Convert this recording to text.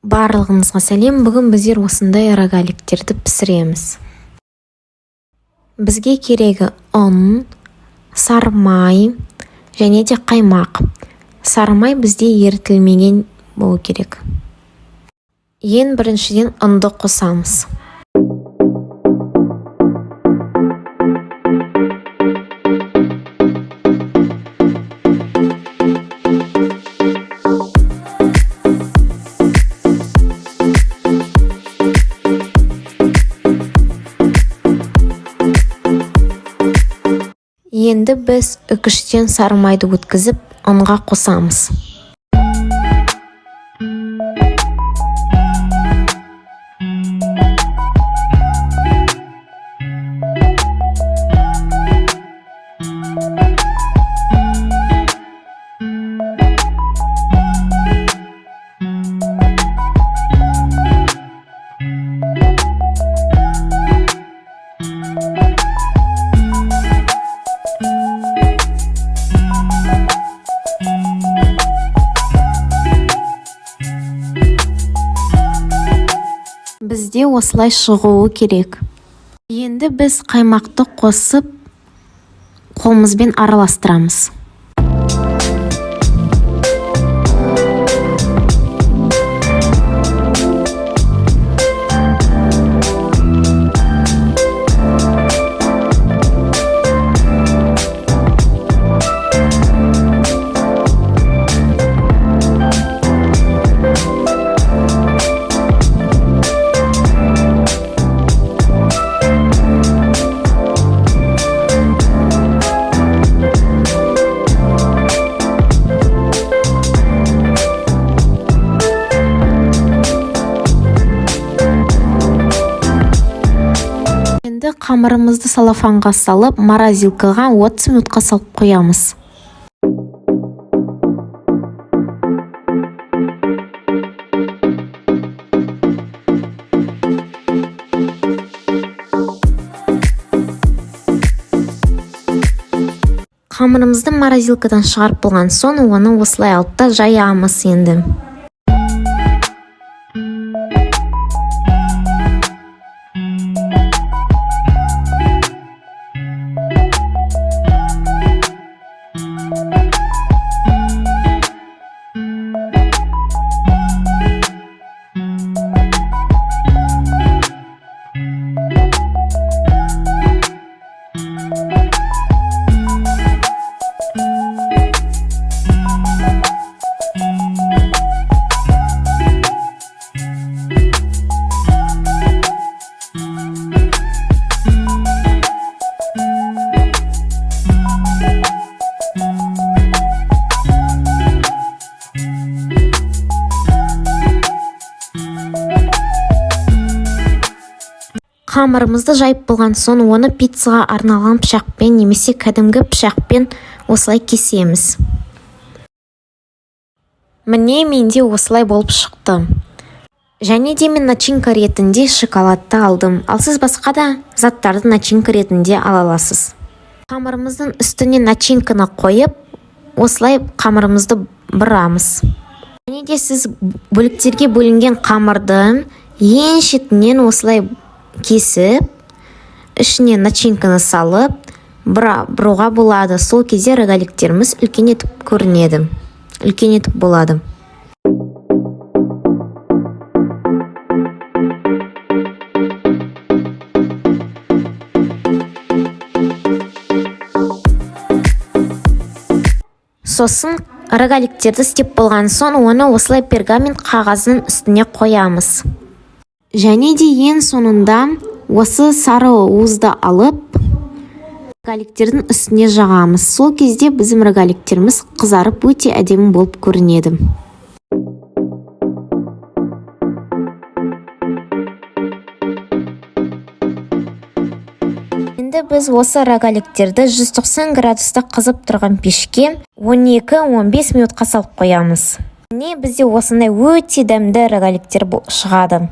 Барлығыңызға сәлем. Бүгін біздер осындай рогаликтерді пісіреміз. Бізге керегі ұн, сары май және де қаймақ. Сары май бізде ерітілмеген болу керек. Ең біріншіден ұнды қосамыз. Енді біз үкіштен сары майды өткізіп, ұнға қосамыз. Бізде осылай шығуы керек. Енді біз қаймақты қосып, қолымызбен араластырамыз. Енді қамырымызды салафанға салып, морозилкаға 30 минутқа салып қоямыз. Қамырымызды морозилкадан шығарып болған соң, оны осылай алып та жаямыз енді. Қамырымызды жайып болған соң, оны пиццаға арналған пышақпен немесе кәдімгі пышақпен осылай кесеміз. Міне менде осылай болып шықты. Және де мен начинка ретінде шоколадты алдым. Ал сіз басқа да заттарды начинка ретінде ала аласыз. Қамырымыздың үстіне начинканы қойып, осылай қамырымызды бұрамыз. Және де сіз бөліктерге бөлінген қамырды ең шетінен осылай кесіп, ішіне начинканы салып, бұруға болады. Сол кезде рогаликтеріміз үлкен етіп көрінеді. Үлкен етіп болады. Сосын рогаликтерді істеп болған соң, оны осылай пергамент қағазының үстіне қоямыз. Және де ең соңында осы сары уызды алып, рогаликтердің үстіне жағамыз. Сол кезде біздің рогаликтеріміз қызарып өте әдемі болып көрінеді. Енді біз осы рогаликтерді 190 градуста қызып тұрған пешке 12-15 минутқа салып қоямыз. Міне бізде осындай өте дәмді рогаликтер шығады.